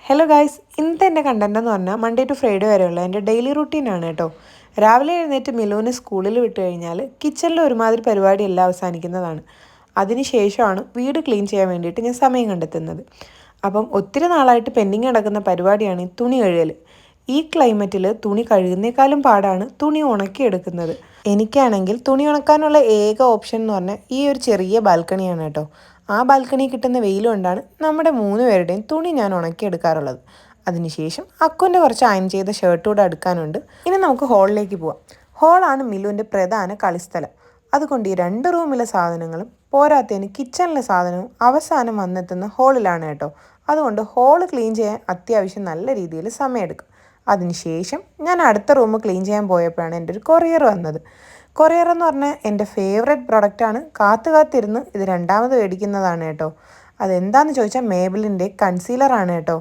Hello guys, ഇന്നത്തെ എൻ്റെ content എന്ന് പറഞ്ഞാൽ മൺഡേ ടു ഫ്രൈഡേ വരെയുള്ള എൻ്റെ ഡെയിലി റുട്ടീനാണ് കേട്ടോ. രാവിലെ എഴുന്നേറ്റ് മിലുവിനെ സ്കൂളിൽ വിട്ട് കഴിഞ്ഞാൽ കിച്ചണിൽ ഒരുമാതിരി പരിപാടി എല്ലാം അവസാനിക്കുന്നതാണ്. അതിനുശേഷമാണ് വീട് ക്ലീൻ ചെയ്യാൻ വേണ്ടിയിട്ട് ഞാൻ സമയം കണ്ടെത്തുന്നത്. അപ്പം ഒത്തിരി നാളായിട്ട് പെൻഡിങ് കിടക്കുന്ന പരിപാടിയാണ് ഈ തുണി കഴുകൽ. ഈ ക്ലൈമറ്റിൽ തുണി കഴുകുന്നേക്കാളും പാടാണ് തുണി ഉണക്കിയെടുക്കുന്നത്. എനിക്കാണെങ്കിൽ തുണി ഉണക്കാനുള്ള ഏക ഓപ്ഷൻ എന്ന് പറഞ്ഞാൽ ഈ ഒരു ചെറിയ ബാൽക്കണിയാണ് കേട്ടോ. ആ ബാൽക്കണി കിട്ടുന്ന വെയിൽ കൊണ്ടാണ് നമ്മുടെ 3 പേരുടെയും തുണി ഞാൻ ഉണക്കിയെടുക്കാറുള്ളത്. അതിനുശേഷം അക്കുൻ്റെ കുറച്ച് അയൺ ചെയ്ത ഷർട്ട് കൂടെ എടുക്കാനുണ്ട്. ഇനി നമുക്ക് ഹോളിലേക്ക് പോവാം. ഹോളാണ് മിലുവിൻ്റെ പ്രധാന കളിസ്ഥലം. അതുകൊണ്ട് ഈ 2 റൂമിലെ സാധനങ്ങളും പോരാത്തതിന് കിച്ചണിലെ സാധനവും അവസാനം വന്നെത്തുന്ന ഹോളിലാണ് കേട്ടോ. അതുകൊണ്ട് ഹോള് ക്ലീൻ ചെയ്യാൻ അത്യാവശ്യം നല്ല രീതിയിൽ സമയമെടുക്കും. അതിനുശേഷം ഞാൻ അടുത്ത റൂം ക്ലീൻ ചെയ്യാൻ പോയപ്പോഴാണ് എൻ്റെ ഒരു കൊറിയർ വന്നത്. കൊറിയർ എന്ന് പറഞ്ഞാൽ എൻ്റെ ഫേവറേറ്റ് പ്രൊഡക്റ്റാണ്. കാത്തിരുന്ന് ഇത് രണ്ടാമത് മേടിക്കുന്നതാണ് കേട്ടോ. അതെന്താണെന്ന് ചോദിച്ചാൽ മേബിളിൻ്റെ കൺസീലറാണ് കേട്ടോ.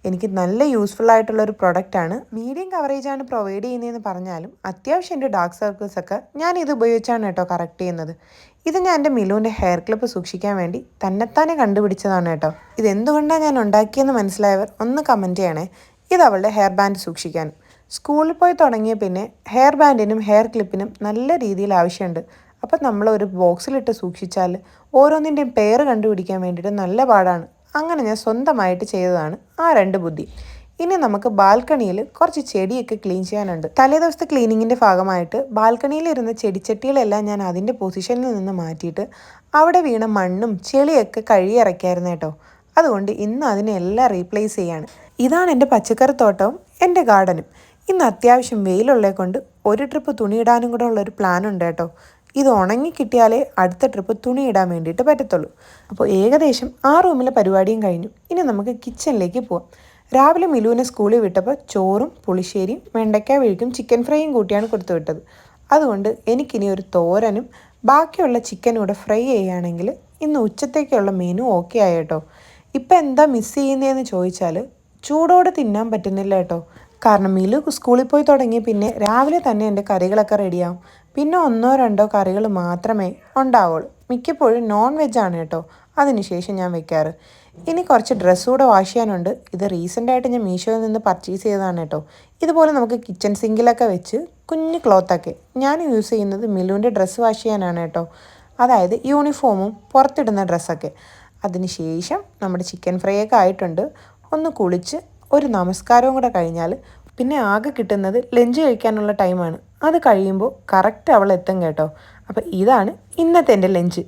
എനിക്ക് നല്ല യൂസ്ഫുൾ ആയിട്ടുള്ളൊരു പ്രൊഡക്റ്റാണ്. മീഡിയം കവറേജാണ് പ്രൊവൈഡ് ചെയ്യുന്നതെന്ന് പറഞ്ഞാലും അത്യാവശ്യം എൻ്റെ ഡാർക്ക് സർക്കിൾസൊക്കെ ഞാൻ ഇത് ഉപയോഗിച്ചാണ് കേട്ടോ കറക്റ്റ് ചെയ്യുന്നത്. ഇത് ഞാൻ എൻ്റെ മിലുവിൻ്റെ ഹെയർ ക്ലിപ്പ് സൂക്ഷിക്കാൻ വേണ്ടി തന്നെത്താനെ കണ്ടുപിടിച്ചതാണ് കേട്ടോ. ഇതെന്തുകൊണ്ടാണ് ഞാൻ ഉണ്ടാക്കിയെന്ന് മനസ്സിലായവർ ഒന്ന് കമൻറ്റ് ചെയ്യണേ. ഇത് അവളുടെ ഹെയർ ബാൻഡ് സൂക്ഷിക്കാനും. സ്കൂളിൽ പോയി തുടങ്ങിയ പിന്നെ ഹെയർ ബാൻഡിനും ഹെയർ ക്ലിപ്പിനും നല്ല രീതിയിൽ ആവശ്യമുണ്ട്. അപ്പം നമ്മളൊരു ബോക്സിലിട്ട് സൂക്ഷിച്ചാൽ ഓരോന്നിൻ്റെയും പേര് കണ്ടുപിടിക്കാൻ വേണ്ടിയിട്ട് നല്ല പാടാണ്. അങ്ങനെ ഞാൻ സ്വന്തമായിട്ട് ചെയ്തതാണ് ആ 2 ബുദ്ധി. ഇനി നമുക്ക് ബാൽക്കണിയിൽ കുറച്ച് ചെടിയൊക്കെ ക്ലീൻ ചെയ്യാനുണ്ട്. തലേ ദിവസത്തെ ക്ലീനിങ്ങിൻ്റെ ഭാഗമായിട്ട് ബാൽക്കണിയിലിരുന്ന ചെടിച്ചട്ടികളെല്ലാം ഞാൻ അതിൻ്റെ പൊസിഷനിൽ നിന്ന് മാറ്റിയിട്ട് അവിടെ വീണ മണ്ണും ചെളിയൊക്കെ കഴുകിയിറക്കിയായിരുന്നു കേട്ടോ. അതുകൊണ്ട് ഇന്ന് അതിനെല്ലാം റീപ്ലേസ് ചെയ്യാണ്. ഇതാണ് എൻ്റെ പച്ചക്കറിത്തോട്ടവും എൻ്റെ ഗാർഡനും. ഇന്ന് അത്യാവശ്യം വെയിലുള്ളത് കൊണ്ട് ഒരു ട്രിപ്പ് തുണി ഇടാനും കൂടെ ഉള്ളൊരു പ്ലാൻ ഉണ്ട് കേട്ടോ. ഇത് ഉണങ്ങി കിട്ടിയാലേ അടുത്ത ട്രിപ്പ് തുണി ഇടാൻ വേണ്ടിയിട്ട് പറ്റത്തുള്ളൂ. അപ്പോൾ ഏകദേശം ആ റൂമിലെ പരിപാടിയും കഴിഞ്ഞു. ഇനി നമുക്ക് കിച്ചണിലേക്ക് പോവാം. രാവിലെ മിലുവിനെ സ്കൂളിൽ വിട്ടപ്പോൾ ചോറും പുളിശ്ശേരിയും വെണ്ടയ്ക്ക മെഴുക്കും ചിക്കൻ ഫ്രൈയും കൂട്ടിയാണ് കൊടുത്തു വിട്ടത്. അതുകൊണ്ട് എനിക്കിനി ഒരു തോരനും ബാക്കിയുള്ള ചിക്കനും കൂടെ ഫ്രൈ ചെയ്യുകയാണെങ്കിൽ ഇന്ന് ഉച്ചത്തേക്കുള്ള മെനു ഓക്കെ ആയേട്ടോ. ഇപ്പം എന്താ മിസ് ചെയ്യുന്നതെന്ന് ചോദിച്ചാൽ ചൂടോടെ തിന്നാൻ പറ്റുന്നില്ല കേട്ടോ. കാരണം മിലു സ്കൂളിൽ പോയി തുടങ്ങി പിന്നെ രാവിലെ തന്നെ എൻ്റെ കറികളൊക്കെ റെഡിയാവും. പിന്നെ 1-2 കറികൾ മാത്രമേ ഉണ്ടാവുള്ളൂ. മിക്കപ്പോഴും നോൺ വെജാണ് കേട്ടോ അതിനുശേഷം ഞാൻ വെക്കാറ്. ഇനി കുറച്ച് ഡ്രസ്സ് കൂടെ വാഷ് ചെയ്യാനുണ്ട്. ഇത് റീസെൻ്റായിട്ട് ഞാൻ മീഷോയിൽ നിന്ന് പർച്ചേസ് ചെയ്തതാണ് കേട്ടോ. ഇതുപോലെ നമുക്ക് കിച്ചൺ സിങ്കിലൊക്കെ വെച്ച് കുഞ്ഞ് ക്ലോത്തൊക്കെ ഞാൻ യൂസ് ചെയ്യുന്നത് മിലുവിൻ്റെ ഡ്രസ്സ് വാഷ് ചെയ്യാനാണ് കേട്ടോ. അതായത് യൂണിഫോമും പുറത്തിടുന്ന ഡ്രസ്സൊക്കെ. അതിനുശേഷം നമ്മുടെ ചിക്കൻ ഫ്രൈ ഒക്കെ ആയിട്ടുണ്ട്. ഒന്ന് കുളിച്ച് ഒരു നമസ്കാരവും കൂടെ കഴിഞ്ഞാൽ പിന്നെ ആകെ കിട്ടുന്നത് ലഞ്ച് കഴിക്കാനുള്ള ടൈമാണ്. അത് കഴിയുമ്പോൾ കറക്റ്റ് അവൾ എത്തും കേട്ടോ. അപ്പോൾ ഇതാണ് ഇന്നത്തെ എൻ്റെ ലഞ്ച്.